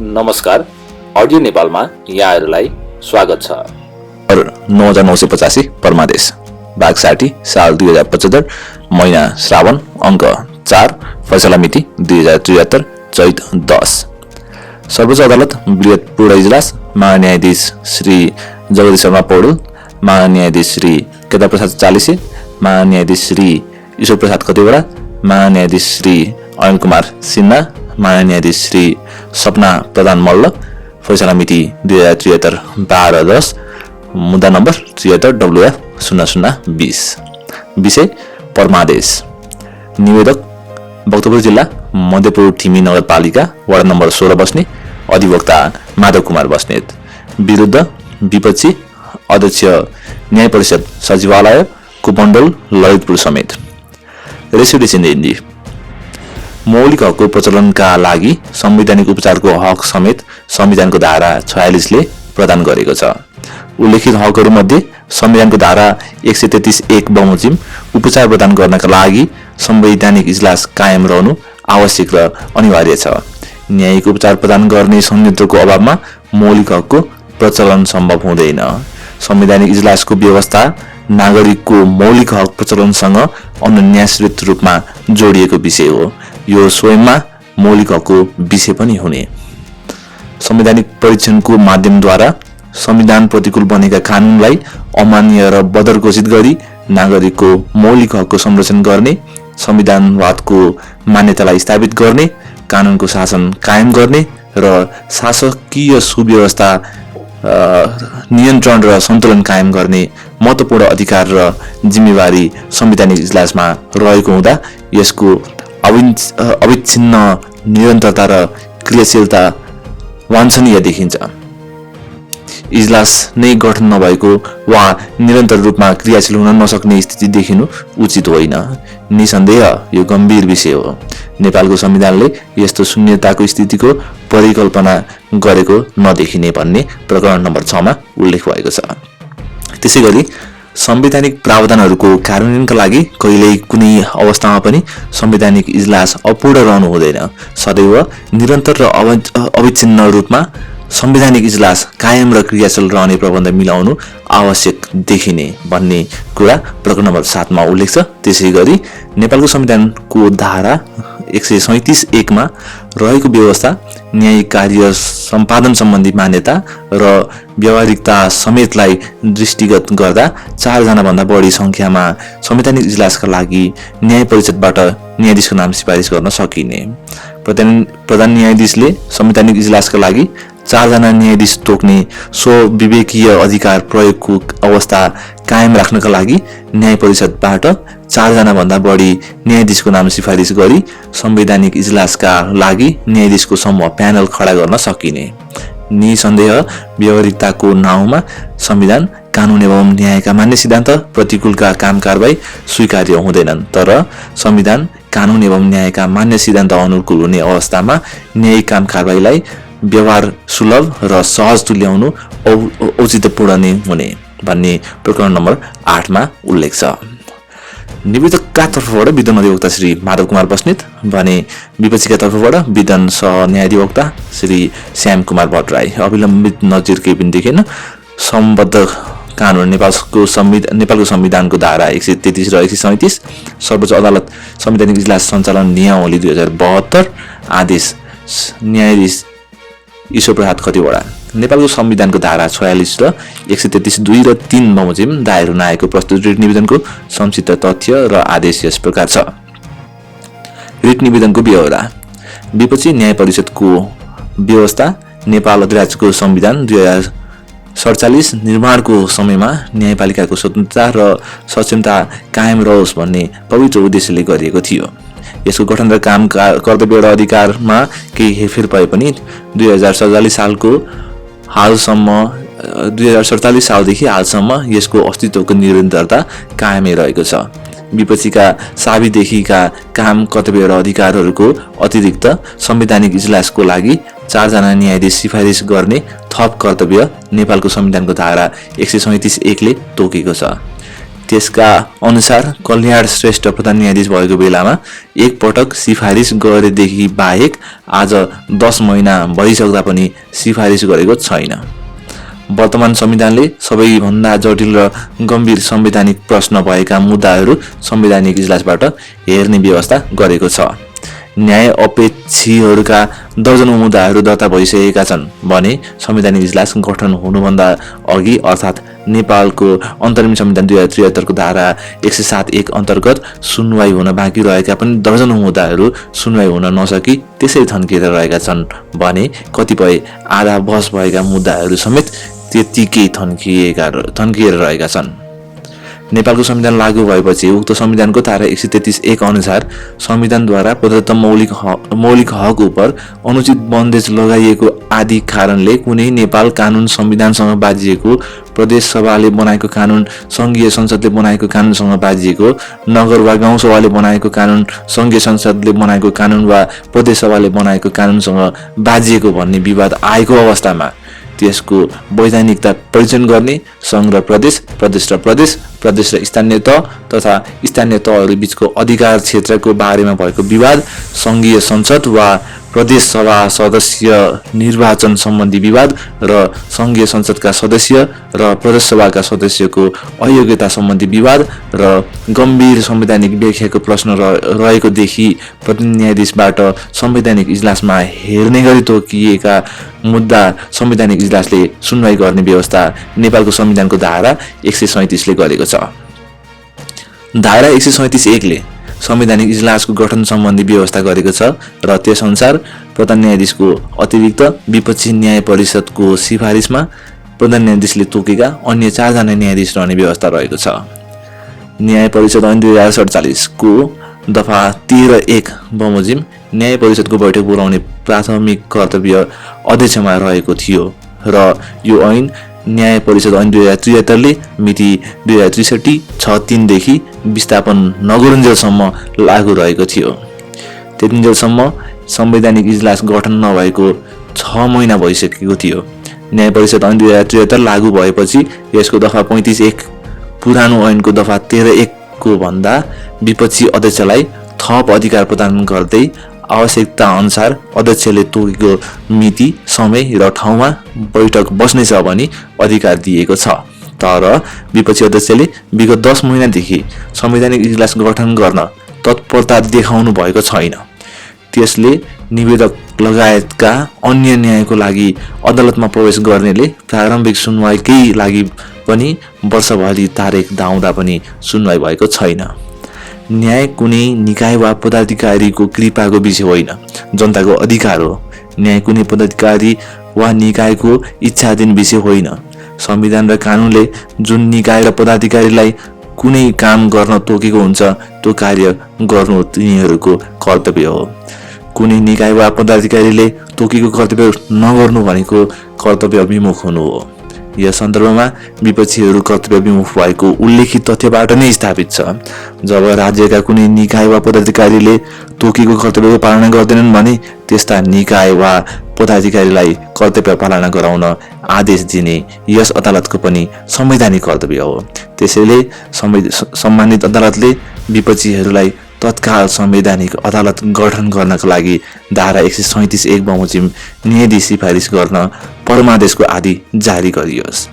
नमस्कार, अडियो नेपालमा यहाँहरूलाई स्वागत छ। 9985 परमादेश भाग 60 साल 2075 महिना श्रावण अङ्क 4 फैसला मिति 2073 चैत 10। सर्वोच्च अदालत बृहत पूर्ण इजलास महान्यायाधीश श्री जगदीश शर्मा पौडेल, महान्यायाधीश श्री केदार प्रसाद चालिसे, महान्यायाधीश श्री ईश्वर प्रसाद खतिवडा, महान्यायाधीश श्री अनिल कुमार सिन्हा, महान्यायाधीश श्री सपना प्रधान मल्ल। फैसला मिति 2073 12-10, मुद्दा नम्बर 73 WF0020। विषय परमादेश। निवेदक भक्तपुर जिल्ला मध्यपुर ठिमी नगरपालिका वडा नम्बर 16 बस्ने अधिवक्ता माधव कुमार बस्नेत। विरुद्ध विपक्षी अध्यक्ष न्याय परिषद सचिवालय कुपण्डल ललितपुर समेत। रेसिडेन्सी हिन्दी। मौलिक हकको प्रचलनका लागि संवैधानिक उपचारको हक समेत संविधानको धारा 46 ले प्रदान गरेको छ। उल्लेखित हकहरूमध्ये संविधानको धारा 133(1) बमोजिम उपचार प्रदान गर्नका लागि संवैधानिक इजलास कायम रहनु आवश्यक र अनिवार्य छ। न्यायिक उपचार प्रदान गर्ने संयन्त्रको अभावमा मौलिक हकको प्रचलन सम्भव हुँदैन। संवैधानिक इजलासको व्यवस्था नागरिकको मौलिक हक प्रचलनसँग अनन्याश्रित रूपमा जोडिएको विषय हो। यो स्वयंमा मौलिक हकको विषय पनि हुने। संवैधानिक परीक्षणको माध्यमद्वारा संविधान प्रतिकूल बनेका कानूनलाई अमान्य र बदर घोषित गरी नागरिकको मौलिक हकको संरक्षण गर्ने, संविधानवादको मान्यतालाई स्थापित गर्ने, कानूनको शासन कायम गर्ने र शासकीय सुव्यवस्था नियन्त्रण र सन्तुलन कायम गर्ने महत्त्वपूर्ण अधिकार र जिम्मेवारी संवैधानिक इजलासमा रहेको हुँदा यसको अविच्छिन्न निरन्तरता र क्रियाशीलता वाञ्छनीय देखिन्छ। इजलास नै गठन नभएको वा निरन्तर रूपमा क्रियाशील हुन नसक्ने स्थिति देखिनु उचित होइन। निसन्देह यो गम्भीर विषय हो। नेपालको संविधानले यस्तो शून्यताको स्थितिको परिकल्पना गरेको नदेखिने भन्ने प्रकरण नम्बर 6 मा उल्लेख भएको छ। त्यसैगरी संवैधानिक प्रावधानहरूको कार्यान्वयनका लागि कहिल्यै कुनै अवस्थामा पनि संवैधानिक इजलास अपूर्ण रहनु हुँदैन। सदैव निरन्तर र अविच्छिन्न रूपमा संवैधानिक इजलास कायम र क्रियाशील रहने प्रबन्ध मिलाउनु आवश्यक देखिने भन्ने कुरा प्रकरण नम्बर 7 मा उल्लेख छ। त्यसैगरी नेपालको संविधानको धारा 137(1) मा रहेको व्यवस्था न्यायिक कार्य सम्पादन सम्बन्धी मान्यता र व्यावहारिकता समेतलाई दृष्टिगत गर्दा 4 जना भन्दा बढी संख्यामा संवैधानिक इजलासका लागि न्याय परिषदबाट न्यायाधीशको नाम सिफारिस गर्न सकिने। प्रधान न्यायाधीशले संवैधानिक इजलासका लागि 4 जना न्यायाधीश तोक्ने स्वविवेकीय अधिकार प्रयोगको अवस्था कायम राख्नका लागि न्याय परिषदबाट 4 जना भन्दा बढी न्यायाधीशको नाम सिफारिस गरी संवैधानिक इजलासका लागि न्यायाधीशको समूह प्यानल खडा गर्न सकिने। निसन्देह व्यावहारिकताको नाउँमा संविधान, कानून एवं न्यायका मान्य सिद्धान्त प्रतिकूलका काम कारबाही स्वीकार्य हुँदैनन्। तर संविधान, कानून एवं न्यायका मान्य सिद्धान्त अनुकूल हुने अवस्थामा न्यायिक काम कारबाहीलाई व्यवहार सुलभ र सहज तुल्याउनु औचित्यपूर्ण नै हुने भन्ने प्रकरण नम्बर 8 मा उल्लेख छ। निवेदकका तर्फबाट विद्वान अधिवक्ता श्री माधव कुमार बस्नेत भने विपक्षीका तर्फबाट विद्वान सह न्यायाधिवक्ता श्री श्याम कुमार भट्टराई। अविलम्बित नजिर केही पनि देखेन। सम्बद्ध कानून नेपालको संविधानको धारा 133 र 137, सर्वोच्च अदालत संवैधानिक इजलास सञ्चालन नियमावली 2072, आदेश न्यायाधीश ईश्वर प्रसाद खतिवडा। नेपालको संविधानको धारा 46 र 133(2) र 3 बमोजिम दायर हुन आएको प्रस्तुत रिट निवेदनको संक्षिप्त तथ्य र आदेश यस प्रकार छ। रिट निवेदनको व्यवहार। विपक्षी न्याय परिषदको व्यवस्था नेपाल अधिराज्यको संविधान 2047 निर्माणको समयमा न्यायपालिकाको स्वतन्त्रता र सक्षमता कायम रहोस् भन्ने पवित्र उद्देश्यले गरिएको थियो। यसको गठन र काम कर्तव्य र अधिकारमा केही हेरफेर भए पनि 2047 सालदेखि हालसम्म यसको अस्तित्वको निरन्तरता कायमै रहेको छ। विपक्षीका साबिदेखिका काम कर्तव्य र अधिकारहरूको अतिरिक्त संवैधानिक इजलासको लागि 4 जना न्यायाधीश सिफारिस गर्ने थप कर्तव्य नेपालको संविधानको धारा 137(1) ले तोकेको छ। त्यसका अनुसार कल्याण श्रेष्ठ प्रधान न्यायाधीश भएको बेलामा एक पटक सिफारिस गरेदेखि बाहेक आज 10 महिना भइसक्दा पनि सिफारिस गरेको छैन। वर्तमान संविधानले सबैभन्दा जटिल र गम्भीर संवैधानिक प्रश्न भएका मुद्दाहरू संवैधानिक इजलासबाट हेर्ने व्यवस्था गरेको छ। न्याय अपेक्षीहरूका दर्जनौं मुद्दाहरू दर्ता भइसकेका छन् भने संवैधानिक इजलास गठन हुनुभन्दा अघि अर्थात् नेपालको अन्तरिम संविधान 2073 को धारा 107(1) अन्तर्गत सुनवाई हुन बाँकी रहेका पनि दर्जनौं मुद्दाहरू सुनवाई हुन नसकी त्यसै थन्किएर रहेका छन् भने कतिपय आधा बहस भएका मुद्दाहरू समेत त्यतिकै थन्किएर रहेका छन्। नेपालको संविधान लागू भएपछि उक्त संविधानको धारा 133(1) अनुसार संविधानद्वारा प्रदत्त मौलिक हक उप अनुचित बन्देज लगाइएको आदि कारणले कुनै नेपाल कानुन संविधानसँग बाजिएको, प्रदेश सभाले बनाएको कानुन संघीय संसदले बनाएको कानुनसँग बाजिएको, नगर वा गाउँ सभाले बनाएको कानुन संघीय संसदले बनाएको कानुन वा प्रदेश सभाले बनाएको कानुनसँग बाजिएको भन्ने विवाद आएको अवस्थामा त्यसको वैधानिकता परीक्षण गर्ने संघ र प्रदेश, प्रदेश र स्थानीय तह तथा स्थानीय तहहरू बीचको अधिकार क्षेत्रको बारेमा भएको विवाद, संघीय संसद वा प्रदेश सभा सदस्य निर्वाचन सम्बन्धी विवाद र संघीय संसदका सदस्य र प्रदेश सभाका सदस्यको अयोग्यता सम्बन्धी विवाद र गम्भीर संवैधानिक व्याख्याको प्रश्न रहेको देखि प्रधान न्यायाधीशबाट संवैधानिक इजलासमा हेर्ने गरी तोकिएका मुद्दा संवैधानिक इजलासले सुनवाई गर्ने व्यवस्था नेपालको संविधानको धारा 137 ले गरेको छ। धारा 137(1) ले संवैधानिक इजलासको गठन सम्बन्धी व्यवस्था गरेको छ र त्यसअनुसार प्रधान न्यायाधीशको अतिरिक्त विपक्षी न्याय परिषदको सिफारिसमा प्रधान न्यायाधीशले तोकेका अन्य 4 जना न्यायाधीश रहने व्यवस्था रहेको छ। न्याय परिषद ऐन 2047 को दफा 13(1) बमोजिम न्याय परिषदको बैठक बोलाउने प्राथमिक कर्तव्य अध्यक्षमा रहेको थियो र यो ऐन न्याय परिषद ऐन 2073 ले मिति 2063/6/3 देखि विस्थापन नगरुन्जेलसम्म लागू रहेको थियो। त्यतिन्जेलसम्म संवैधानिक इजलास गठन नभएको 6 महिना भइसकेको थियो। न्याय परिषद ऐन 2073 लागू भएपछि यसको दफा 35(1) पुरानो ऐनको दफा 13(1) को भन्दा विपक्षी अध्यक्षलाई थप अधिकार प्रदान गर्दै आवश्यकता अनुसार अध्यक्षले तोकेको मिति, समय र ठाउँमा बैठक बस्नेछ भनी अधिकार दिएको छ। तर विपक्षी अध्यक्षले विगत 10 महिनादेखि संवैधानिक इजलास गठन गर्न तत्परता देखाउनु भएको छैन। त्यसले निवेदक लगायतका अन्य न्यायको लागि अदालतमा प्रवेश गर्नेले प्रारम्भिक सुनवाईकै लागि पनि वर्षभरि तारिख धाउँदा पनि सुनवाई भएको छैन। न्याय कुनै निकाय वा पदाधिकारीको कृपाको विषय होइन, जनताको अधिकार हो। न्याय कुनै पदाधिकारी वा निकायको इच्छाधीन विषय होइन। संविधान र कानुनले जुन निकाय र पदाधिकारीलाई कुनै काम गर्न तोकेको हुन्छ त्यो कार्य गर्नु तिनीहरूको कर्तव्य हो। कुनै निकाय वा पदाधिकारीले तोकेको कर्तव्य नगर्नु भनेको कर्तव्य विमुख हुनु हो। यस सन्दर्भमा विपक्षीहरू कर्तव्य विमुख भएको उल्लेखित तथ्यबाट नै स्थापित छ। जब राज्यका कुनै निकाय वा पदाधिकारीले तोकेको कर्तव्यको पालना गर्दैनन् भने त्यस्ता निकाय वा पदाधिकारीलाई कर्तव्य पालना गराउन आदेश दिने यस अदालतको पनि संवैधानिक कर्तव्य हो। त्यसैले सम्मानित अदालतले विपक्षीहरूलाई तत्काल संवैधानिक अदालत गठन गर्नका लागि धारा 137(1) बमोजिम न्यायाधीश सिफारिस गर्न परमादेशको आदि जारी गरियोस्।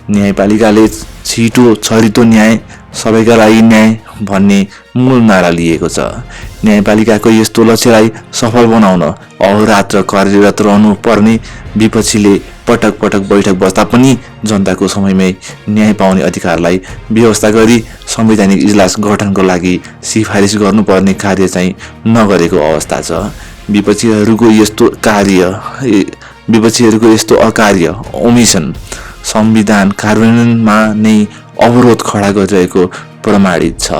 न्यायपालिकाले छिटो छरितो न्याय, सबैका लागि न्याय भन्ने मूल नारा लिएको छ। न्यायपालिकाको यस्तो लक्ष्यलाई सफल बनाउन अहोरात्र कार्यरत रहनु पर्ने विपक्षीले पटक पटक बैठक बस्दा पनि जनताको समयमै न्याय पाउने अधिकारलाई व्यवस्था गरी संवैधानिक इजलास गठनको लागि सिफारिस गर्नुपर्ने कार्य चाहिँ नगरेको अवस्था छ। विपक्षीहरूको यस्तो अकार्य ओमिसन संविधान कार्यान्वयनमा नै अवरोध खडा गरिरहेको प्रमाणित छ।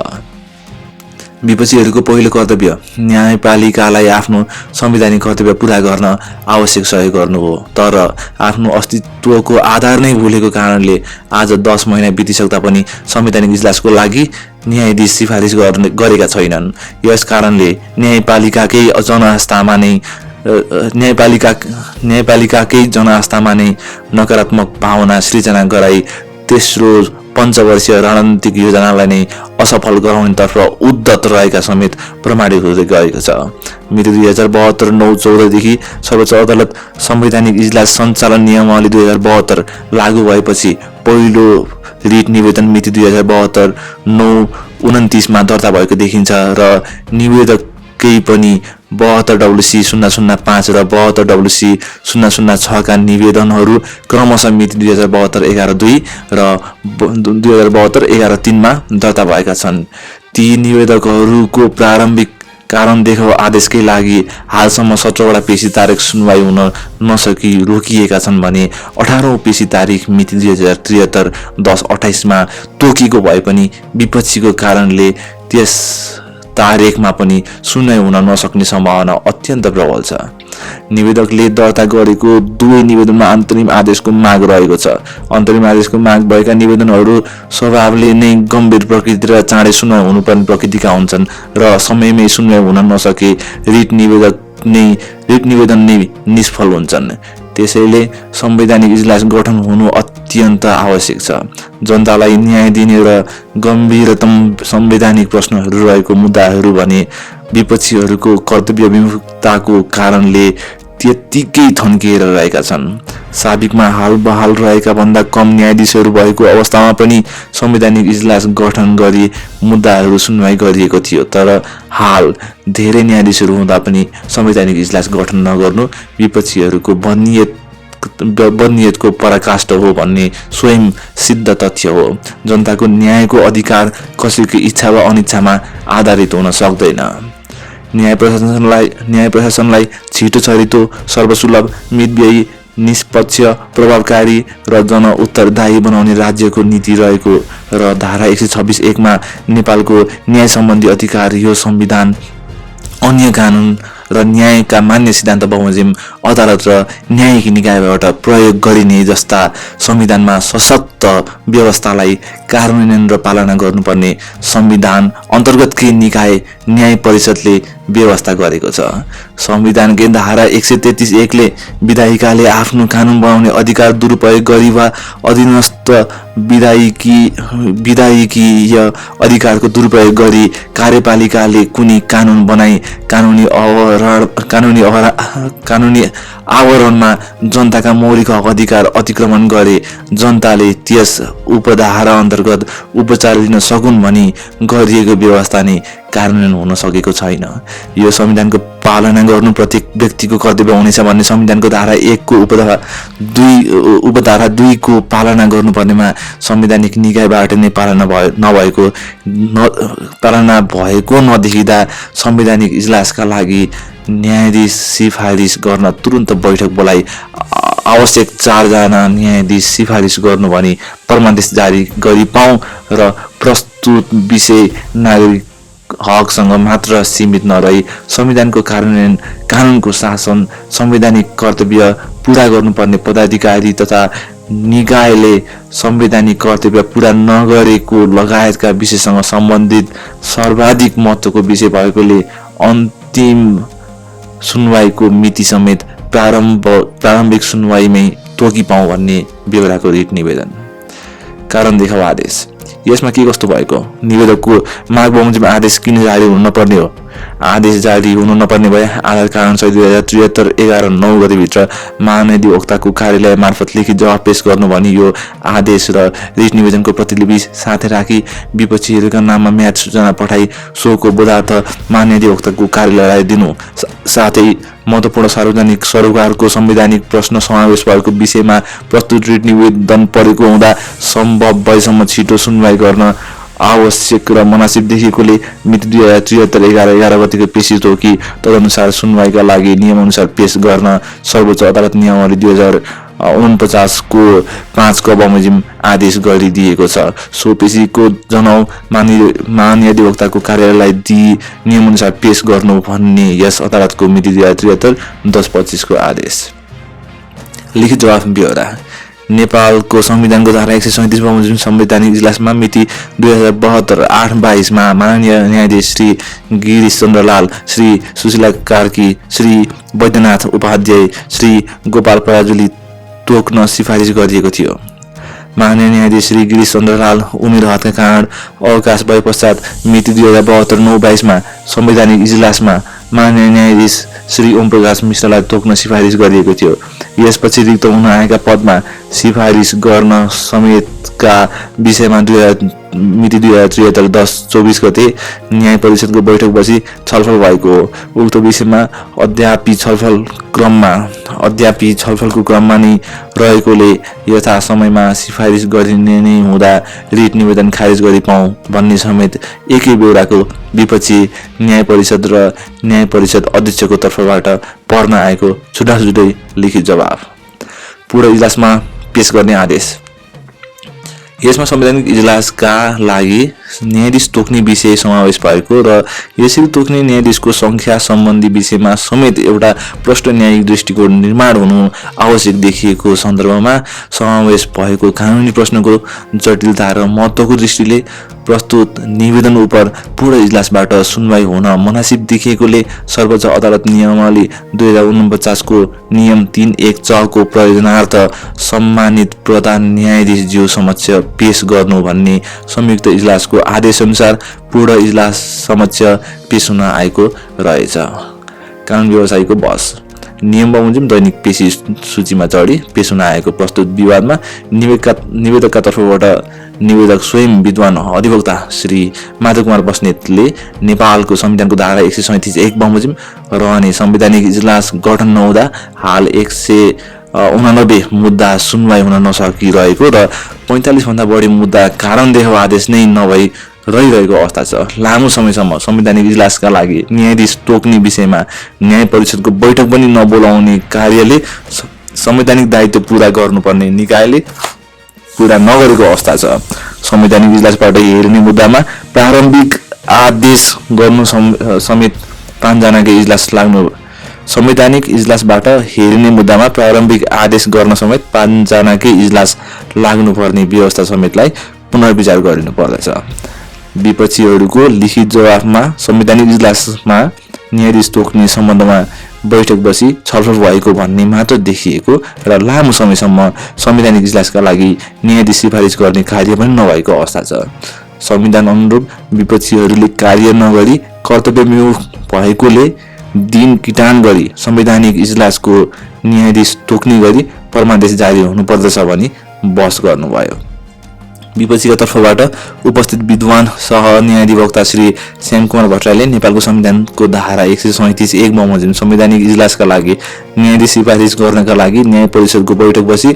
विपक्षीहरूको पहिलो कर्तव्य न्यायपालिकालाई आफ्नो संवैधानिक कर्तव्य पूरा गर्न आवश्यक सहयोग गर्नु हो। तर आफ्नो अस्तित्वको आधार नै भुलेको कारणले आज 10 महिना बितिसक्दा पनि संवैधानिक इजलासको लागि न्यायाधीश सिफारिस गरेका छैनन्। यस कारणले न्यायपालिकाकै जनआस्थामा नै नकारात्मक भावना सृजना गराई तेस्रो पञ्चवर्षीय रणनीतिक योजनालाई नै असफल गराउनेतर्फ उद्धत रहेका समेत प्रमाणित हुँदै गएको छ। मिति 2072 9/14 देखि सर्वोच्च अदालत संवैधानिक इजलास सञ्चालन नियमावली 2072 लागू भएपछि पहिलो रिट निवेदन मिति 2072 9/29 मा दर्ता भएको देखिन्छ र निवेदकै पनि 72WC 005 र 72WC 006 का निवेदनहरू क्रमशः मिति 2072 11/2 र 2072 11/3 मा दर्ता भएका छन्। ती निवेदकहरूको प्रारम्भिक कारण देखाउ आदेशकै लागि हालसम्म 17वटा पेशी तारिक सुनवाई हुन नसकी रोकिएका छन् भने 18औं पेशी तारिक मिति 2073 10/28 मा तोकिएको भए पनि विपक्षीको कारणले त्यस तारिकमा पनि सुनवाई हुन नसक्ने सम्भावना अत्यन्त प्रबल छ। निवेदकले दर्ता गरेको दुवै निवेदनमा अन्तरिम आदेशको माग रहेको छ। अन्तरिम आदेशको माग भएका निवेदनहरू स्वभावले नै गम्भीर प्रकृति र चाँडै सुनवाई हुनुपर्ने प्रकृतिका हुन्छन् र समयमै सुनवाई हुन नसके रिट निवेदन नै निष्फल हुन्छन्। त्यसैले संवैधानिक इजलास गठन हुनु अत्यन्त आवश्यक छ। जनतालाई न्याय दिने र गम्भीरतम संवैधानिक प्रश्नहरू रहेको मुद्दाहरू भने विपक्षीहरूको कर्तव्य विमुखताको कारणले त्यत्तिकै थन्किएर रहेका छन्। साबिकमा हाल बहाल रहेका भन्दा कम न्यायाधीशहरू भएको अवस्थामा पनि संवैधानिक इजलास गठन गरी मुद्दाहरू सुनवाई गरिएको थियो, तर हाल धेरै न्यायाधीशहरू हुँदा पनि संवैधानिक इजलास गठन नगर्नु विपक्षीहरूको बदनियतको पराकाष्ठ हो भन्ने स्वयं सिद्ध तथ्य हो। जनताको न्यायको अधिकार कसैको इच्छा वा अनिच्छामा आधारित हुन सक्दैन। न्याय प्रशासनलाई छिटो छरितो सर्वसुलभ मितव्ययी निष्पक्ष प्रभावकारी र जन उत्तरदायी बनाउने राज्यको नीति रहेको र धारा 126(1) मा नेपालको न्याय सम्बन्धी अधिकार यो संविधान अन्य कानुन र न्यायका मान्य सिद्धान्त बमोजिम अदालत र न्यायिक निकायबाट प्रयोग गरिने जस्ता संविधानमा सशक्त व्यवस्थालाई कार्यान्वयन र पालना गर्नुपर्ने संविधान अन्तर्गतकै निकाय न्याय परिषदले व्यवस्था गरेको छ। संविधानकै धारा 133(1) ले विधायिकाले आफ्नो कानुन बनाउने अधिकार दुरुपयोग गरी वा अधीनस्थ विधायिकीय अधिकारको दुरुपयोग गरी कार्यपालिकाले कुनै कानुन बनाई कानुनी आवरणमा जनताका मौलिक हक अधिकार अतिक्रमण गरे जनताले त्यस उपधारा अन्तर्गत उपचार लिन सकुन् भनी गरिएको व्यवस्था नै कार्यान्वयन हुन सकेको छैन। यो संविधानको पालना गर्नु प्रत्येक व्यक्तिको कर्तव्य हुनेछ भन्ने संविधानको धारा 1 को उपधारा 2 को पालना गर्नुपर्नेमा संवैधानिक निकायबाट नै पालना भएको नदेखिँदा संवैधानिक इजलासका लागि न्यायाधीश सिफारिस गर्न तुरुन्त बैठक बोलाई आवश्यक 4 जना न्यायाधीश सिफारिस गर्नु भनी फरमादेश जारी गरी पाऊ र प्रस्तुत विषय नागरिक हकसँग मात्र सीमित नरही संविधानको कार्यान्वयन, कानुनको शासन, संवैधानिक कर्तव्य पूरा गर्नुपर्ने पदाधिकारी तथा निकायले संवैधानिक कर्तव्य पूरा नगरेको लगायतका विषयसँग सम्बन्धित सर्वाधिक महत्त्वको विषय भएकोले अन्तिम सुनवाईको मिति समेत प्रारम्भिक सुनवाईमै तोकी पाऊ भन्ने बेहोराको रिट निवेदन। कारण देखाउ आदेश। यसमा के कस्तो भएको? निवेदकको माग बमोजिम आदेश किन जारी हुन नपर्ने हो? आदेश जारी हुनु नपर्ने भए आधार कारण 2073 11/9 गतेभित्र महाधिवक्ताको कार्यालय मार्फत लिखित जवाफ पेश गर्नु भनी यो आदेश र रिट निवेदनको प्रतिलिपि साथै राखी विपक्षीहरूका नाममा म्याद सूचना पठाई सोको बोधार्थ महाधिवक्ताको कार्यालयलाई दिनु, साथै महत्त्वपूर्ण सार्वजनिक सरोकारको संवैधानिक प्रश्न समावेश भएको विषयमा प्रस्तुत रिट निवेदन परेको हुँदा सम्भव भएसम्म छिटो सुनवाई गर्न आवश्यक र मनासिब देखिएकोले मिति 2073 11/11 गतिको पेशी तोकी तदनुसार सुनवाईका लागि नियमअनुसार पेश गर्न सर्वोच्च अदालत नियमावली 2049 को 5 क बमोजिम आदेश गरिदिएको छ। सो पेशीको जनाउ महाधिवक्ताको कार्यालयलाई दिई नियमअनुसार पेश गर्नु भन्ने यस अदालतको मिति 2073 10/25 को आदेश। लिखित जवाफ ब्यौरा। नेपालको संविधानको धारा 137 बमोजिम संवैधानिक इजलासमा मिति 2072 8/22 मा माननीय न्यायाधीश श्री गिरीश चन्द्रलाल, श्री सुशीला कार्की, श्री वैद्यनाथ उपाध्याय, श्री गोपाल पराजुली तोक्न सिफारिस गरिएको थियो। माननीय न्यायाधीश श्री गिरीश चन्द्र लाल उमेर हदका कारण अवकाश भए पश्चात मिति 2072 9/22 संवैधानिक इजलासमा माननीय न्यायाधीश श्री ओम प्रकाश मिश्रलाई तोक्न सिफारिस गरिएको थियो। यसपछि रिक्त हुन आएका पदमा सिफारिस गर्न समेतका विषयमा मिति 2073 10/24 गते न्याय परिषदको बैठक बसी छलफल भएको हो। उक्त विषयमा अद्यापि छलफलको क्रममा नै रहेकोले यथा समयमा सिफारिस गरिने नै हुँदा रिट निवेदन खारेज गरी पाऊँ भन्ने समेत एकै बेहोराको विपक्षी न्याय परिषद र न्याय परिषद अध्यक्षको तर्फबाट पर्न आएको छुट्टै लिखित जवाफ पूर्ण इजलासमा पेश गर्ने आदेश। यसमा संवैधानिक इजलासका लागि न्यायाधीश तोक्ने विषय समावेश भएको र यसरी तोक्ने न्यायाधीशको संख्या सम्बन्धी विषयमा समेत एउटा प्रष्ट न्यायिक दृष्टिकोण निर्माण हुनु आवश्यक देखिएको सन्दर्भमा समावेश भएको कानुनी प्रश्नको जटिलता र महत्त्वको दृष्टिले प्रस्तुत निवेदन उप पूर्ण इजलासबाट सुनवाई हुन मुनासिब देखिएकोले सर्वोच्च अदालत नियमावली 2049 को नियम 3(1)(च) को प्रयोजनार्थ सम्मानित प्रधान न्यायाधीशज्यू समक्ष पेश गर्नु भन्ने संयुक्त इजलासको आदेश अनुसार पूर्ण इजलास समक्ष पेश हुन आएको रहेछ। कानुन व्यवसायीको बहस नियम बमोजिम दैनिक पेशी सूचीमा चढी पेश हुन आएको प्रस्तुत विवादमा निवेदकका तर्फबाट निवेदक स्वयं विद्वान अधिवक्ता श्री माधव कुमार बस्नेतले नेपालको संविधानको धारा 137(1) बमोजिम रहने संवैधानिक इजलास गठन नहुँदा हाल 189 मुद्दा सुनवाई हुन नसकिरहेको र 45 भन्दा बढी मुद्दा कारणदेह आदेश नै नभई रहिरहेको अवस्था छ। लामो समयसम्म संवैधानिक इजलासका लागि न्यायाधीश तोक्ने विषयमा न्याय परिषदको बैठक पनि नबोलाउने कार्यले संवैधानिक दायित्व पूरा गर्नुपर्ने निकायले पूरा नगरेको अवस्था छ। संवैधानिक इजलासबाट हेर्ने मुद्दामा प्रारम्भिक आदेश गर्नु समेत 5 जनाकै इजलास लाग्नु संवैधानिक इजलासबाट हेर्ने मुद्दामा प्रारम्भिक आदेश गर्न समेत 5 जनाकै इजलास लाग्नुपर्ने व्यवस्था समेतलाई पुनर्विचार गरिनु पर्दछ। विपक्षीहरूको लिखित जवाफमा संवैधानिक इजलासमा न्यायाधीश तोक्ने सम्बन्धमा बैठक बसी छलफल भएको भन्ने मात्र देखिएको र लामो समयसम्म संवैधानिक इजलासका लागि न्यायाधीश सिफारिस गर्ने कार्य पनि नभएको अवस्था छ। संविधान अनुरूप विपक्षीहरूले कार्य नगरी कर्तव्यविमुख भएकोले दिन किटान गरी संवैधानिक इजलासको न्यायाधीश तोक्ने गरी परमादेश जारी हुनुपर्दछ भनी बहस गर्नुभयो। विपक्षीका तर्फबाट उपस्थित विद्वान सह न्यायाधिवक्ता श्री श्याम कुमार भट्टराईले नेपालको संविधानको धारा 137(1) बमोजिम संवैधानिक इजलासका लागि न्यायाधीश सिफारिस गर्नका लागि न्याय परिषदको बैठक बसी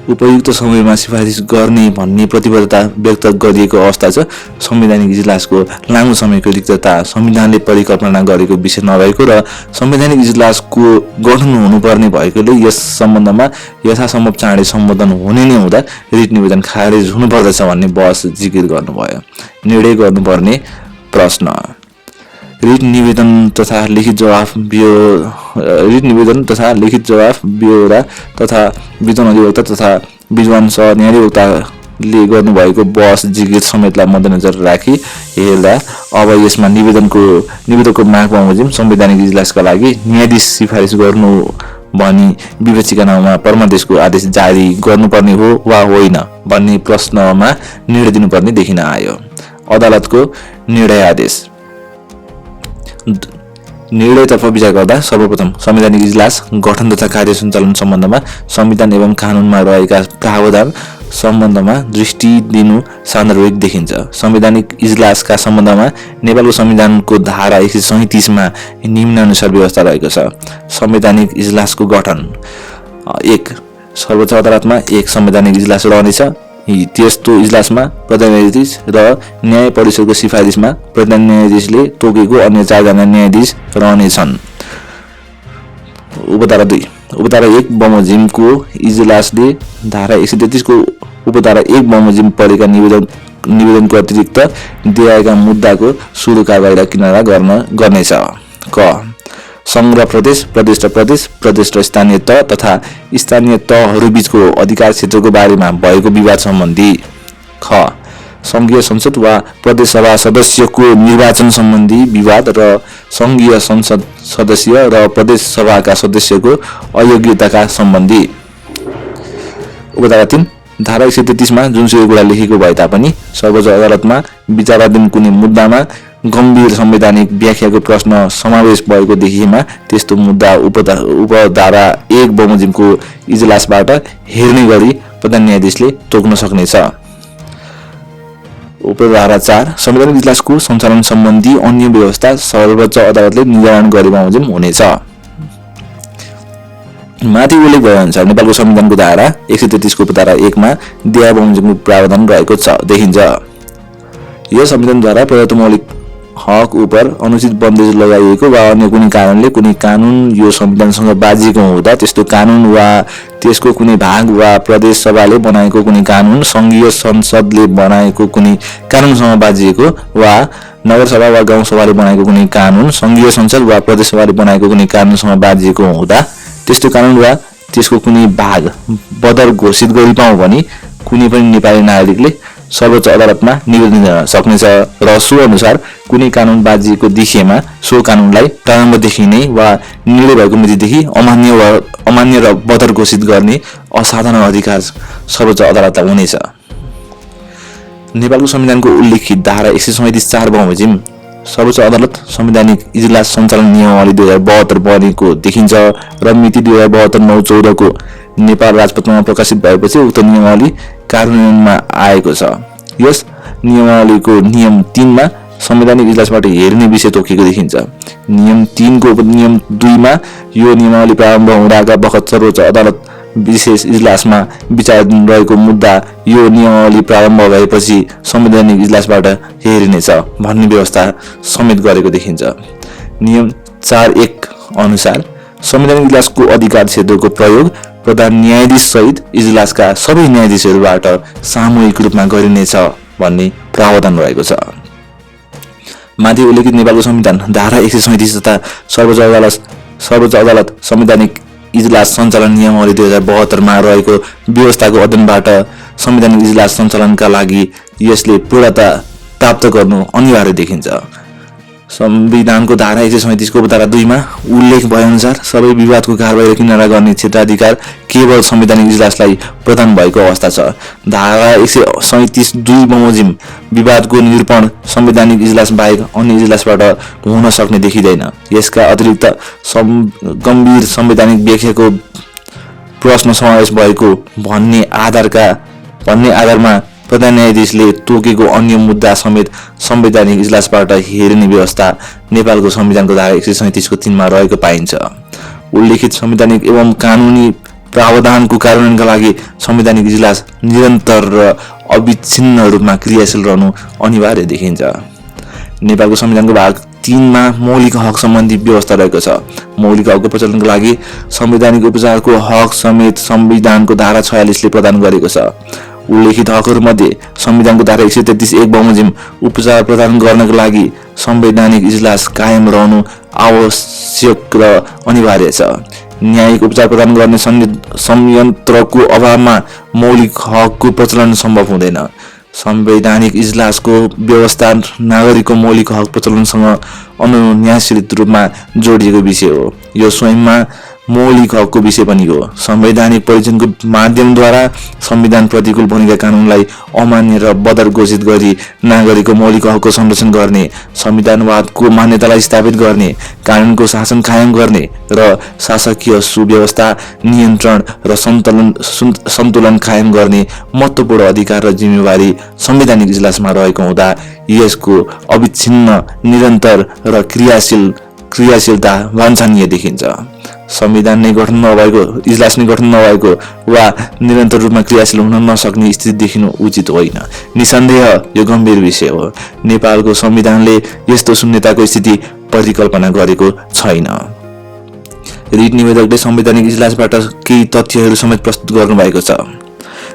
उपयुक्त समयमा सिफारिस गर्ने भन्ने प्रतिबद्धता व्यक्त गरिएको अवस्था छ। संवैधानिक इजलासको लामो समयको रिक्तता संविधानले परिकल्पना गरेको विषय नरहेको र संवैधानिक इजलासको गठन हुनुपर्ने भएकोले यस सम्बन्धमा यथासम्भव चाँडै सम्बोधन हुने नै हुँदा रिट निवेदन खारेज हुनुपर्दछ भन्ने बहस जिकिर गर्नुभयो। निर्णय गर्नुपर्ने प्रश्न रिट निवेदन तथा लिखित जवाफ ब्यौरा तथा विद्वान अधिवक्ता तथा विद्वान सह न्यायाधिवक्ताले गर्नुभएको बहस जिकिर समेतलाई मध्यनजर राखी हेर्दा अब यसमा निवेदकको माग बमोजिम संवैधानिक इजलासका लागि न्यायाधीश सिफारिस गर्नु भनी विपक्षीका नाउँमा परमादेशको आदेश जारी गर्नुपर्ने हो वा होइन भन्ने प्रश्नमा निर्णय दिनुपर्ने देखिन आयो। अदालतको निर्णय आदेश निर्णयतर्फ विचार गर्दा सर्वप्रथम संवैधानिक इजलास गठन तथा कार्य सञ्चालन सम्बन्धमा संविधान एवं कानुनमा रहेका प्रावधान सम्बन्धमा दृष्टि दिनु सान्दर्भिक देखिन्छ। संवैधानिक इजलासका सम्बन्धमा नेपालको संविधानको धारा 137 मा निम्नानुसार व्यवस्था रहेको छ। संवैधानिक इजलासको गठन 1 सर्वोच्च अदालतमा 1 संवैधानिक इजलास रहनेछ। त्यस्तो इजलासमा प्रधान न्यायाधीश र न्याय परिषदको सिफारिसमा प्रधान न्यायाधीशले तोकेको अन्य 4 जना न्यायाधीश रहनेछन्। उपधारा 2 उपधारा 1 बमोजिमको इजलासले धारा 133 को उपधारा 1 बमोजिम परेका निवेदनको अतिरिक्त दिएका मुद्दाको सुरु कारबाही किनारा गर्नेछ। क संघ र प्रदेश र स्थानीय तह तथा स्थानीय तहहरूबीचको अधिकार क्षेत्रको बारेमा भएको विवाद सम्बन्धी। ख संघीय संसद वा प्रदेश सभा सदस्यको निर्वाचन सम्बन्धी विवाद र संघीय संसद सदस्य र प्रदेश सभाका सदस्यको अयोग्यताका सम्बन्धी। उपधारा 3 धारा 133 मा जुनसुकै कुरा लेखेको भए तापनि सर्वोच्च अदालतमा विचाराधीन कुनै मुद्दामा गम्भीर संवैधानिक व्याख्याको प्रश्न समावेश भएको देखिएमा त्यस्तो मुद्दा उपधारा 1 बमोजिमको इजलासबाट हेर्ने गरी प्रधान न्यायाधीशले तोक्न सक्नेछ। उपधारा 4 संवैधानिक इजलासको सञ्चालन सम्बन्धी अन्य व्यवस्था सर्वोच्च अदालतले निर्धारण गरे बमोजिम हुनेछ। माथि उल्लेख भए अनुसार नेपालको संविधानको धारा 133 को उपधारा 1 मा देय बमोजिमको प्रावधान रहेको देखिन्छ। यस संविधानद्वारा प्रदत्त मौलिक हक उप अनुचित बन्देज लगाइएको वा अन्य कुनै कारणले कुनै कानुन यो संविधानसँग बाजिएको हुँदा त्यस्तो कानुन वा त्यसको कुनै भाग वा प्रदेश सभाले बनाएको कुनै कानुन संघीय संसदले बनाएको कुनै कानुनसँग बाजिएको वा नगरसभा वा गाउँसभाले बनाएको कुनै कानुन संघीय संसद वा प्रदेश सभाले बनाएको कुनै कानुनसँग बाजिएको हुँदा त्यस्तो कानुन वा त्यसको कुनै भाग बदर घोषित गरिपाउँ भने कुनै पनि नेपाली नागरिकले सर्वोच्च अदालतमा निवेदन दिन सक्नेछ र सो अनुसार कुनै कानुन बाजिएको देखिएमा सो कानुनलाई प्रारम्भदेखि नै वा निर्णय भएको मितिदेखि अमान्य र बदर घोषित गर्ने असाधारण अधिकार सर्वोच्च अदालतलाई हुनेछ। नेपालको संविधानको उल्लेखित धारा 137(4) बमोजिम सर्वोच्च अदालत संवैधानिक इजलास सञ्चालन नियमावली 2072 बनेको देखिन्छ र मिति 2072-9-14 को नेपाल राजपत्रमा प्रकाशित भएपछि उक्त नियमावली कार्यान्वयनमा आएको छ। यस नियमावलीको नियम 3 मा संवैधानिक इजलासबाट हेर्ने विषय तोकिएको देखिन्छ। नियम 3 को उपनियम 2 मा यो नियमावली प्रारम्भ हुँदाका बखत सर्वोच्च अदालत विशेष इजलासमा विचाराधीन रहेको मुद्दा यो नियमावली प्रारम्भ भएपछि संवैधानिक इजलासबाट हेरिनेछ भन्ने व्यवस्था समेत गरेको देखिन्छ। नियम 4(1) अनुसार संवैधानिक इजलासको अधिकार क्षेत्रको प्रयोग प्रधान न्यायाधीश सहित इजलासका सबै न्यायाधीशहरूबाट सामूहिक रूपमा गरिनेछ भन्ने प्रावधान रहेको छ। माथि उल्लेखित नेपालको संविधान धारा 137 तथा सर्वोच्च अदालत संवैधानिक इजलास सञ्चालन नियमावली 2072 मा रहेको व्यवस्थाको अध्ययनबाट संवैधानिक इजलास सञ्चालनका लागि यसले पूर्णता प्राप्त गर्नु अनिवार्य देखिन्छ। संविधानको धारा 137 को उपधारा 2 मा उल्लेख भए अनुसार सबै विवादको कारबाही र किनारा गर्ने क्षेत्राधिकार केवल संवैधानिक इजलासलाई प्रदान भएको अवस्था छ। धारा 137(2) बमोजिम विवादको निरूपण संवैधानिक इजलास बाहेक अन्य इजलासबाट हुन सक्ने देखिँदैन। यसका अतिरिक्त गम्भीर संवैधानिक व्याख्याको प्रश्न समावेश भएको भन्ने आधारमा प्रधान न्यायाधीशले तोकेको अन्य मुद्दा समेत संवैधानिक इजलासबाट हेर्ने व्यवस्था नेपालको संविधानको धारा 137 को 3 मा रहेको पाइन्छ। उल्लेखित संवैधानिक एवं कानुनी प्रावधानको कार्यान्वयनका लागि संवैधानिक इजलास निरन्तर र अविच्छिन्न रूपमा क्रियाशील रहनु अनिवार्य देखिन्छ। नेपालको संविधानको भाग 3 मा मौलिक हक सम्बन्धी व्यवस्था रहेको छ। मौलिक हकको प्रचलनको लागि संवैधानिक उपचारको हक समेत संविधानको धारा 46 ले प्रदान गरेको छ। उल्लेखित हकहरूमध्ये संविधानको धारा 133(1) बमोजिम उपचार प्रदान गर्नका लागि संवैधानिक इजलास कायम रहनु आवश्यक र अनिवार्य छ। न्यायिक उपचार प्रदान गर्ने संयन्त्रको अभावमा मौलिक हकको प्रचलन सम्भव हुँदैन। संवैधानिक इजलासको व्यवस्था नागरिकको मौलिक हक प्रचलनसँग अनुन्यासित रूपमा जोडिएको विषय हो। यो स्वयंमा मौलिक हकको विषय पनि हो। संवैधानिक परीक्षणको माध्यमद्वारा संविधान प्रतिकूल बनेका कानुनलाई अमान्य र बदर घोषित गरी नागरिकको मौलिक हकको संरक्षण गर्ने, संविधानवादको मान्यतालाई स्थापित गर्ने, कानुनको शासन कायम गर्ने र शासकीय सुव्यवस्था नियन्त्रण र सन्तुलन कायम गर्ने महत्त्वपूर्ण अधिकार र जिम्मेवारी संवैधानिक इजलासमा रहेको हुँदा यसको अविच्छिन्न, निरन्तर र क्रियाशीलता वाञ्छनीय देखिन्छ। संविधान नै गठन नभएको, इजलास नै गठन नभएको वा निरन्तर रूपमा क्रियाशील हुन नसक्ने स्थिति देखिनु उचित होइन। निसन्देह यो गम्भीर विषय हो। नेपालको संविधानले यस्तो शून्यताको स्थिति परिकल्पना गरेको छैन। रिट निवेदकले संवैधानिक इजलासबाट केही तथ्यहरू समेत प्रस्तुत गर्नुभएको छ।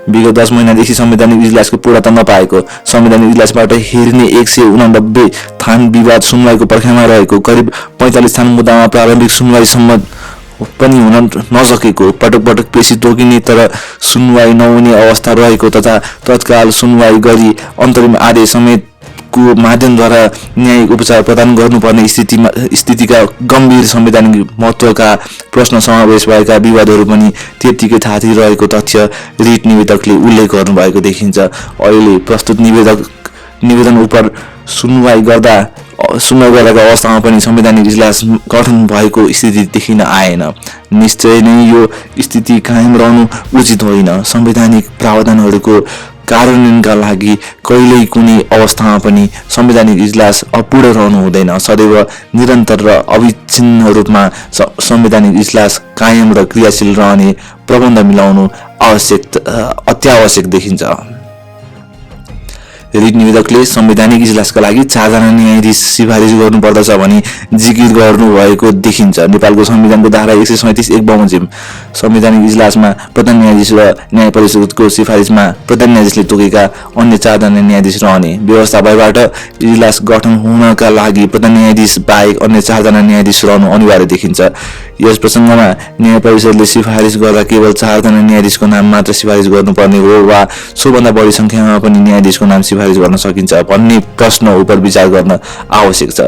विगत 10 महिनादेखि संवैधानिक इजलासको पूर्णता नपाएको, संवैधानिक इजलासबाट हेर्ने 189 थान विवाद सुनवाईको पर्खाइमा रहेको, करिब 45 थान मुद्दामा प्रारम्भिक सुनवाईसम्म पनि हुन नसकेको, पटक पेशी तोकिने तर सुनवाई नहुने अवस्था रहेको तथा तत्काल सुनवाई गरी अन्तरिम आदेश समेत को माध्यमद्वारा न्यायिक उपचार प्रदान गर्नुपर्ने स्थितिका गम्भीर संवैधानिक महत्त्वका प्रश्न समावेश भएका विवादहरू पनि त्यत्तिकै थाती रहेको तथ्य रिट निवेदकले उल्लेख गर्नुभएको देखिन्छ। अहिले प्रस्तुत निवेदन उप सुनवाई गर्दाको अवस्थामा पनि संवैधानिक इजलास गठन भएको स्थिति देखिन आएन। निश्चय नै यो स्थिति कायम रहनु उचित होइन। संवैधानिक प्रावधानहरूको कार्यान्वयनका लागि कहिल्यै कुनै अवस्थामा पनि संवैधानिक इजलास अपूर्ण रहनु हुँदैन। सदैव निरन्तर र अविच्छिन्न रूपमा संवैधानिक इजलास कायम र क्रियाशील रहने प्रबन्ध मिलाउनु अत्यावश्यक देखिन्छ। रिट निवेदकले संवैधानिक इजलासका लागि 4 जना न्यायाधीश सिफारिस गर्नुपर्दछ भनी जिकिर गर्नुभएको देखिन्छ। नेपालको संविधानको धारा 137 एक बमोजिम संवैधानिक इजलासमा प्रधान न्यायाधीश र न्याय परिषदको सिफारिसमा प्रधान न्यायाधीशले तोकेका अन्य 4 जना न्यायाधीश रहने व्यवस्था भएबाट इजलास गठन हुनका लागि प्रधान न्यायाधीश बाहेक अन्य 4 जना न्यायाधीश रहनु अनिवार्य देखिन्छ। यस प्रसङ्गमा न्याय परिषदले सिफारिस गर्दा केवल 4 जना न्यायाधीशको नाम मात्र सिफारिस गर्नुपर्ने हो वा सोभन्दा बढी संख्यामा पनि न्यायाधीशको नाम सिफारिस गर्न सकिन्छ भन्ने प्रश्न उप विचार गर्न आवश्यक छ।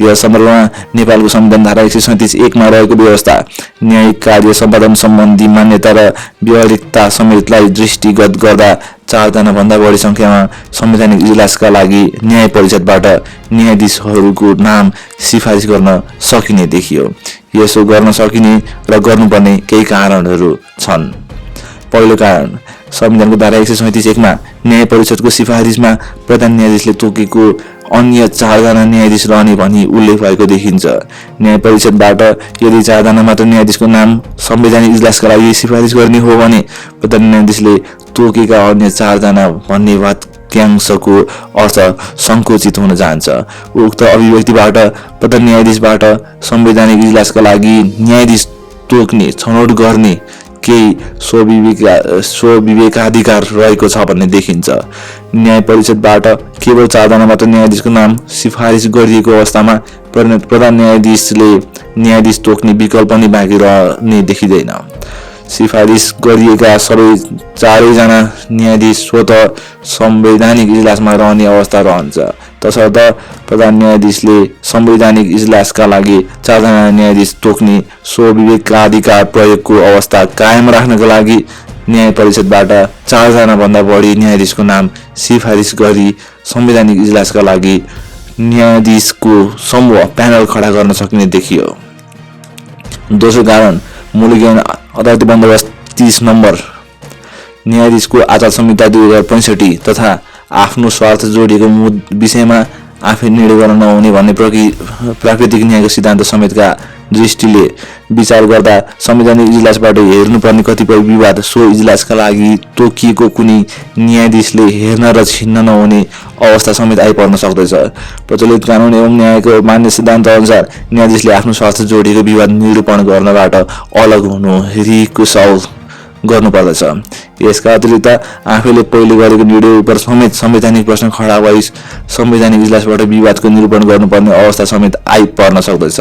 यस सन्दर्भमा नेपालको संविधान धारा 137 1 मा रहेको व्यवस्था न्यायिक कार्य सम्पादन सम्बन्धी मान्यता र व्यावहारिकता समेतलाई दृष्टिगत गर्दा 4 जना भन्दा बढी संख्यामा संवैधानिक इजलासका लागि न्याय परिषदबाट न्यायाधीशहरूको नाम सिफारिस गर्न सकिने देखियो। यसो गर्न सकिने र गर्नुपर्ने केही कारणहरू छन्। पहिलो कारण, संविधानको धारा 137 1 मा न्याय परिषदको सिफारिसमा प्रधान न्यायाधीशले तोकेको अन्य 4 जना न्यायाधीश रहने भनी उल्लेख भएको देखिन्छ। न्याय परिषदबाट यदि 4 जना मात्र न्यायाधीशको नाम संवैधानिक इजलासका लागि सिफारिस गर्ने हो भने प्रधान न्यायाधीशले तोकेका अन्य 4 जना भन्ने वाक्यांशको अर्थ संकुचित हुन जान्छ। उक्त अभिव्यक्तिबाट प्रधान न्यायाधीशबाट संवैधानिक इजलासका लागि न्यायाधीश तोक्ने छनौट गर्ने केही स्वविवेकाधिकार रहेको छ भन्ने देखिन्छ। न्याय परिषदबाट केवल 4 जना मात्र न्यायाधीशको नाम सिफारिस गरिएको अवस्थामा प्रधान न्यायाधीशले न्यायाधीश तोक्ने विकल्प नै बाँकी रहने देखिँदैन। सिफारिस गरिएका सबै 4 जना न्यायाधीश स्वतः संवैधानिक इजलासमा रहने अवस्था रहन्छ। तसर्थ प्रधान न्यायाधीशले संवैधानिक इजलासका लागि 4 जना न्यायाधीश तोक्ने स्वविवेकाधिकार प्रयोगको अवस्था कायम राख्नका लागि न्याय परिषदबाट 4 जना भन्दा बढी न्यायाधीशको नाम सिफारिस गरी संवैधानिक इजलासका लागि न्यायाधीशको समूह प्यानल खडा गर्न सकिने देखियो। दोस्रो कारण, मुलुक अदालती बन्दोबस्त 30 नम्बर न्यायाधीशको आचार संहिता 2065 तथा आफ्नो स्वार्थ जोडिएको विषयमा आफै निर्णय गर्न नहुने भन्ने प्राकृतिक न्यायको सिद्धान्त समेतका दृष्टिले विचार गर्दा संवैधानिक इजलासबाट हेर्नुपर्ने कतिपय विवाद सो इजलासका लागि तोकिएको कुनै न्यायाधीशले हेर्न र छिन्न नहुने अवस्था समेत आइपर्न सक्दछ। प्रचलित कानुन एवं न्यायको मान्य सिद्धान्त अनुसार न्यायाधीशले आफ्नो स्वार्थ जोडिएको विवाद निरूपण गर्नबाट अलग हुनु रिकुसल गर्नुपर्दछ। यसका अतिरिक्त आफैले पहिले गरेको निर्णय उप समेत संवैधानिक प्रश्न खडा भई संवैधानिक इजलासबाट विवादको निरूपण गर्नुपर्ने अवस्था समेत आइपर्न सक्दछ।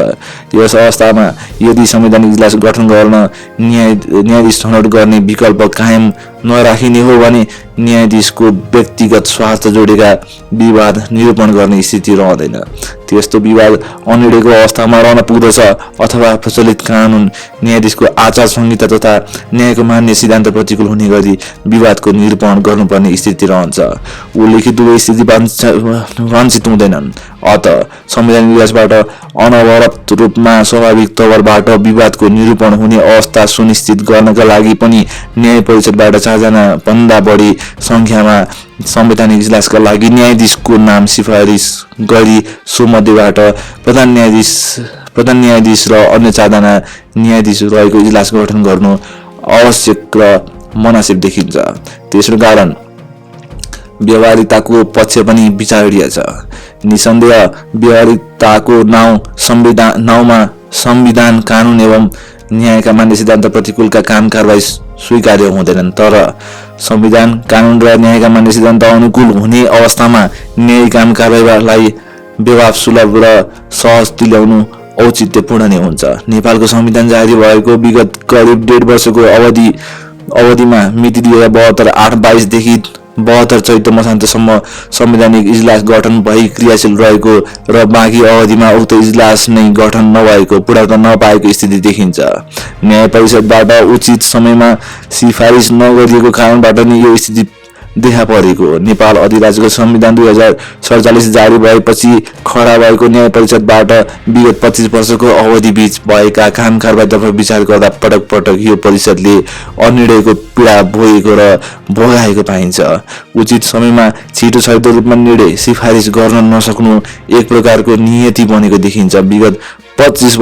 यस अवस्थामा यदि संवैधानिक इजलास गठन गर्न न्यायाधीश छनौट गर्ने विकल्प कायम नराखिने हो भने न्यायाधीशको व्यक्तिगत स्वार्थ जोडेका विवाद निरूपण गर्ने स्थिति रहँदैन। त्यस्तो विवाद अनिडेको अवस्थामा रहन पुग्दछ अथवा प्रचलित कानुन न्यायाधीशको आचार संहिता तथा न्यायको मान्य सिद्धान्त प्रतिकूल हुने गरी विवादको निरूपण गर्नुपर्ने स्थिति रहन्छ। उल्लेखित दुवै स्थिति वाञ्छित हुँदैनन्। अत संवैधानिक इजलासबाट अनवरत रूपमा स्वाभाविक तवरबाट विवादको निरूपण हुने अवस्था सुनिश्चित गर्नका लागि पनि न्याय परिषदबाट 4 जना भन्दा बढी संख्यामा संवैधानिक इजलासका लागि न्यायाधीशको नाम सिफारिस गरी सोमध्येबाट प्रधान न्यायाधीश र अन्य 4 जना न्यायाधीश रहेको इजलास गठन गर्नु आवश्यक र मनासिब देखिन्छ। तेस्रो कारण, व्यवहारिकताको पक्ष पनि विचारणीय छ। निसन्देह व्यवहारिकताको नाउँमा संविधान कानुन एवं न्यायका मान्य सिद्धान्त प्रतिकूलका काम कारवाही स्वीकार्य हुँदैनन्। तर संविधान कानुन र न्यायका मान्य सिद्धान्त अनुकूल हुने अवस्थामा न्यायिक काम कारवाहीलाई व्यवहार सुलभ र सहज तुल्याउनु औचित्यपूर्ण नै हुन्छ। नेपालको संविधान जारी भएको विगत करिब 1.5 वर्षको अवधिमा मिति 2072 8/22 देखि 72 चैत्र मसान्तसम्म संवैधानिक इजलास गठन भई क्रियाशील रहेको र बाँकी अवधिमा उक्त इजलास नै गठन नभएको पुर्याउन नपाएको स्थिति देखिन्छ। न्याय परिषदबाट उचित समयमा सिफारिस नगरिएको कारणबाट नै यो स्थिति देखा परेको। नेपाल अधिराज्यको संविधान 2047 जारी भएपछि खडा भएको न्याय परिषदबाट विगत 25 वर्षको अवधिबीच भएका काम कारबाहीतर्फ विचार गर्दा पटक पटक यो परिषदले अनिर्णयको पीडा भोगेको र भोगाएको पाइन्छ। उचित समयमा छिटो छरितो रूपमा निर्णय सिफारिस गर्न नसक्नु एक प्रकारको नियति बनेको देखिन्छ। विगत 25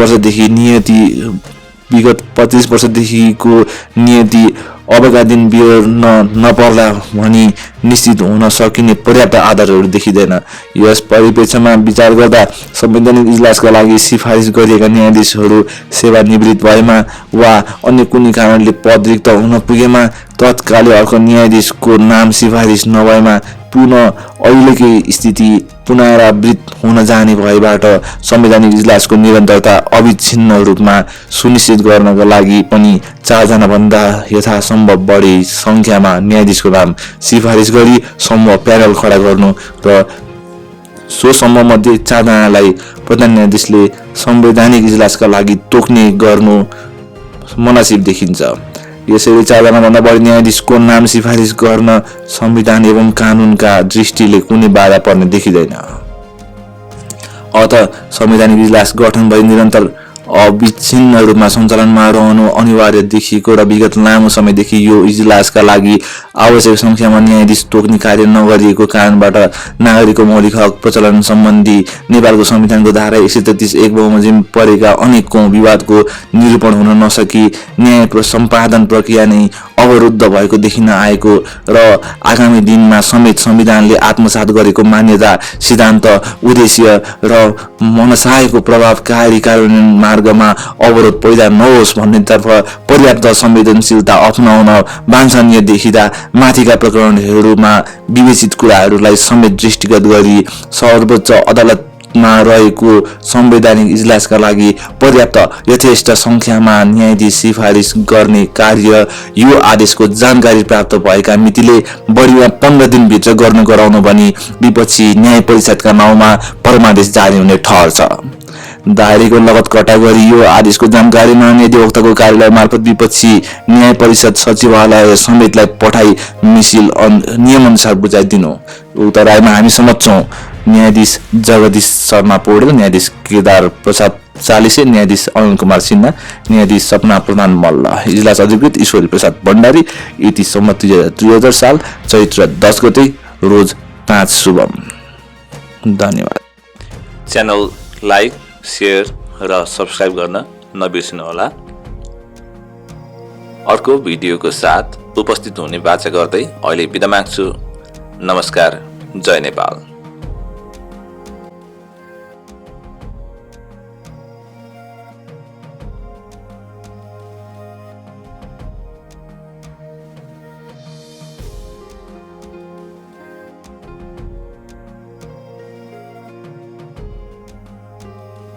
वर्षदेखिको नियति अबका दिन बिहोर्न नपर्ला भनी निश्चित हुन सकिने पर्याप्त आधारहरू देखिँदैन। यस परिप्रेक्ष्यमा विचार गर्दा संवैधानिक इजलासका लागि सिफारिस गरिएका न्यायाधीशहरू सेवानिवृत्त भएमा वा अन्य कुनै कारणले पद रिक्त हुन पुगेमा तत्कालै अर्को न्यायाधीशको नाम सिफारिस नभएमा पुनः अहिलेकै स्थिति पुनरावृत्त हुन जाने भएबाट संवैधानिक इजलासको निरन्तरता अविच्छिन्न रूपमा सुनिश्चित गर्नका लागि पनि 4 जनाभन्दा यथासम्भव बढी संख्यामा न्यायाधीशको नाम सिफारिस गरी समूह प्यानल खडा गर्नु र सो समूह मध्ये 4 जनालाई प्रधान न्यायाधीशले संवैधानिक इजलासका लागि तोक्ने गर्नु मनासिब देखिन्छ। यसैले 4 जनाभन्दा बढी न्यायाधीशको नाम सिफारिस गर्न संविधान एवं कानूनका दृष्टिले कुनै बाधा पर्ने देखिँदैन। अत संवैधानिक इजलास गठन भई निरन्तर अविच्छिन्न रूपमा सञ्चालनमा रहनु अनिवार्य देखिएको र विगत लामो समयदेखि यो इजलासका लागि आवश्यक संख्यामा न्यायाधीश तोक्ने कार्य नगरिएको कारणबाट नागरिकको मौलिक हक प्रचलन सम्बन्धी नेपालको संविधानको धारा 133(1) बमोजिम परेका अनेकौं विवादको निरूपण हुन नसकी न्याय सम्पादन प्रक्रिया नै अवरुद्ध भएको देखिन आएको र आगामी दिनमा समेत संविधानले आत्मसात गरेको मान्यता सिद्धान्त उद्देश्य र मनसायको प्रभावकारी कार्यान्वयन मार्गमा अवरोध पैदा नहोस् भन्नेतर्फ पर्याप्त संवेदनशीलता अपनाउन वाञ्छनीय देखिँदा माथिका प्रकरणहरूमा विवेचित कुराहरूलाई समेत दृष्टिगत गरी सर्वोच्च अदालतमा रहेको संवैधानिक इजलासका लागि पर्याप्त यथेष्ट संख्यामा न्यायाधीश सिफारिस गर्ने कार्य यो आदेशको जानकारी प्राप्त भएका मितिले बढीमा 15 दिनभित्र गर्न गराउनु भनी विपक्षी न्याय परिषदका नाउँमा परमादेश जारी हुने ठहर छ। दायरीको लगत कटा गरी यो आदेशको जानकारी महाधिवक्ताको कार्यालय मार्फत विपक्षी न्याय परिषद सचिवालय समेतलाई पठाई मिसिल नियमअनुसार बुझाइदिनु। उक्त रायमा हामी सहमत छौं। न्यायाधीश जगदीश शर्मा पौडेल, न्यायाधीश केदार प्रसाद चालिसे, न्यायाधीश अरुण कुमार सिन्हा, न्यायाधीश सपना प्रधान मल्ल, इजलास अधिकृत ईश्वरी प्रसाद भण्डारी। इति सम्मत 2023 साल चैत्र 10 गते रोज 5 शुभम। धन्यवाद। च्यानल लाइक, शेयर र सब्स्क्राइब गर्न नबिर्सनुहोला। अर्को भिडियोको साथ उपस्थित हुने बाचा गर्दै अहिले बिदा माग्छु। नमस्कार। जय नेपाल।